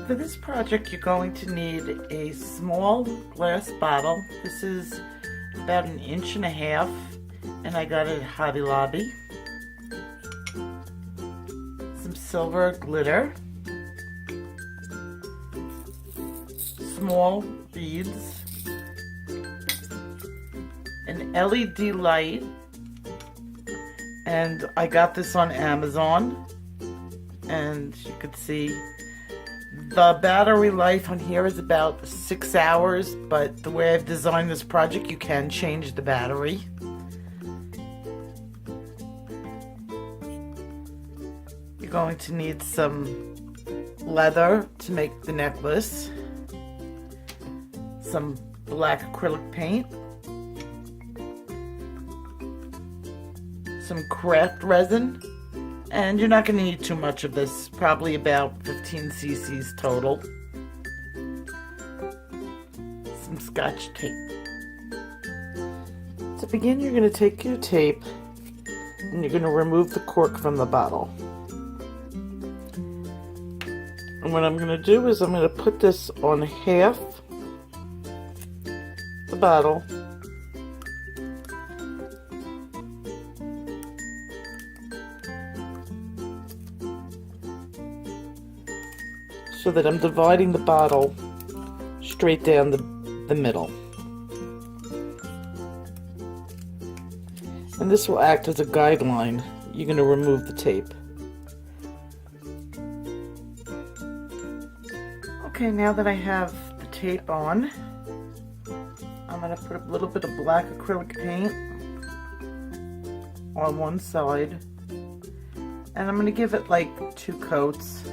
For this project, you're going to need a small glass bottle. This is about 1.5 inches, and I got it at Hobby Lobby. Some silver glitter, small beads, an LED light, and I got this on Amazon, and you could see the battery life on here is about 6 hours, but the way I've designed this project, you can change the battery. You're going to need some leather to make the necklace, some black acrylic paint, some craft resin, and you're not going to need too much of this, probably about 15 cc's total. Some Scotch tape. To begin, you're going to take your tape and you're going to remove the cork from the bottle. And what I'm going to do is I'm going to put this on half the bottle, so that I'm dividing the bottle straight down the middle. And this will act as a guideline. You're going to remove the tape. Okay, now that I have the tape on, I'm going to put a little bit of black acrylic paint on one side, and I'm going to give it like 2 coats.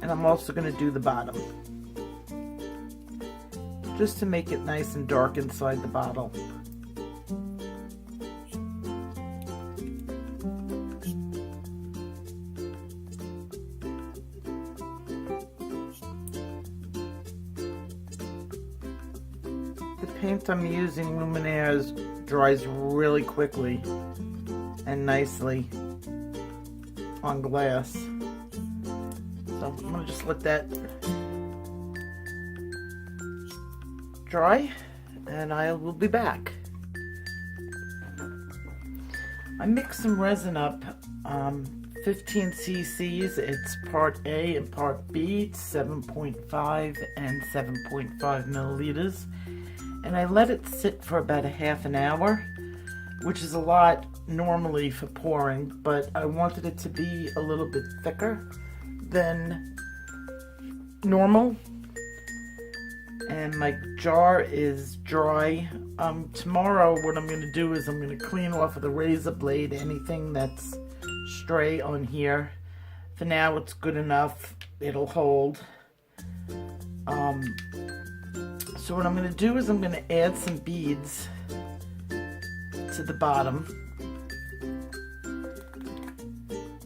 And I'm also going to do the bottom, just to make it nice and dark inside the bottle. The paint I'm using, Luminaires, dries really quickly and nicely on glass. So I'm going to just let that dry, and I will be back. I mixed some resin up, 15 cc's. It's part A and part B, 7.5 and 7.5 milliliters. And I let it sit for about a half an hour, which is a lot normally for pouring, but I wanted it to be a little bit thicker than normal. And my jar is dry. Tomorrow what I'm going to do is I'm going to clean off with a razor blade anything that's stray on here. For now it's good enough, it'll hold. So what I'm going to do is I'm going to add some beads to the bottom,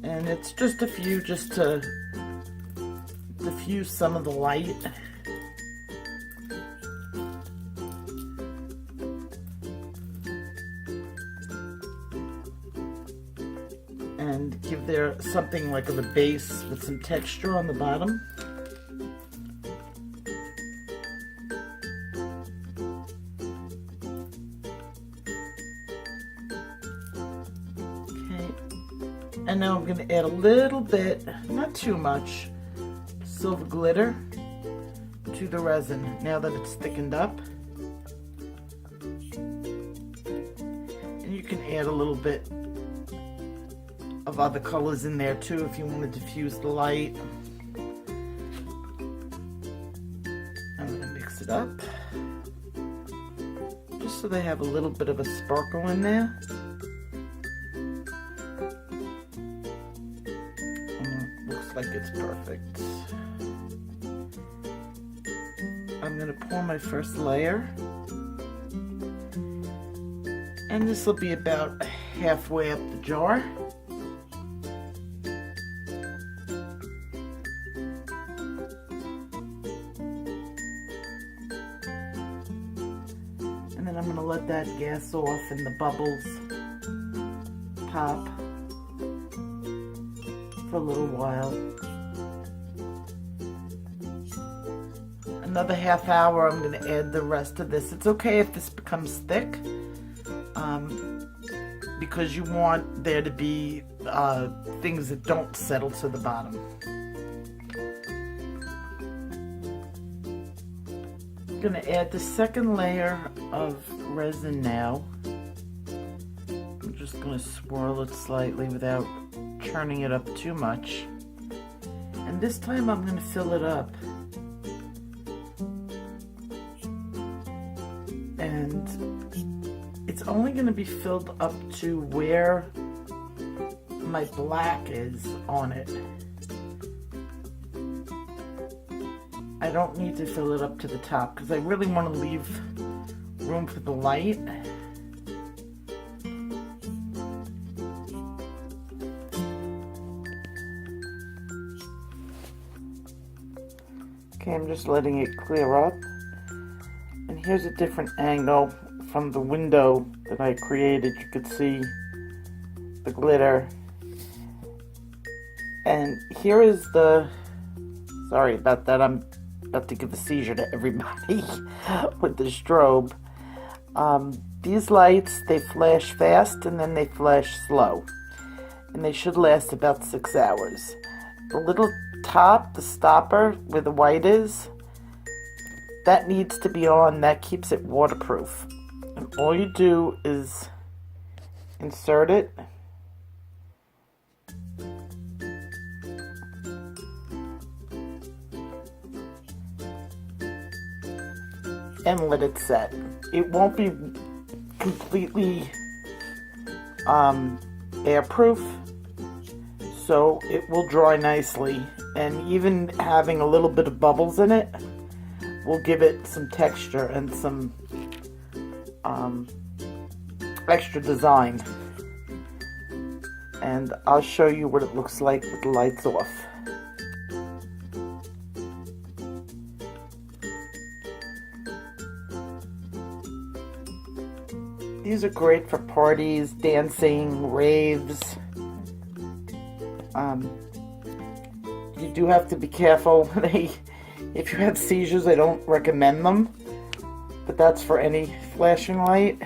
and it's just a few, just to diffuse some of the light. And give there something like of a base with some texture on the bottom. Okay, and now I'm going to add a little bit, not too much, silver glitter to the resin now that it's thickened up. And you can add a little bit of other colors in there too if you want to diffuse the light. I'm going to mix it up just so they have a little bit of a sparkle in there. Looks like it's perfect. I'm going to pour my first layer, and this will be about halfway up the jar. And then I'm going to let that gas off and the bubbles pop for for a little while. Another half hour, I'm going to add the rest of this. It's okay if this becomes thick, because you want there to be things that don't settle to the bottom. I'm going to add the second layer of resin now. I'm just going to swirl it slightly without churning it up too much. And this time I'm going to fill it up. And it's only going to be filled up to where my black is on it. I don't need to fill it up to the top because I really want to leave room for the light. Okay, I'm just letting it clear up. And here's a different angle from the window that I created. You could see the glitter. And here is the, sorry about that, I'm about to give a seizure to everybody with the strobe. These lights, they flash fast and then they flash slow. And they should last about 6 hours. The little top, the stopper where the white is, that needs to be on. That keeps it waterproof. And all you do is insert it. And let it set. It won't be completely airproof, so it will dry nicely. And even having a little bit of bubbles in it will give it some texture and some extra design. And I'll show you what it looks like with the lights off. These are great for parties, dancing, raves. You do have to be careful. If you have seizures, I don't recommend them. But that's for any flashing light.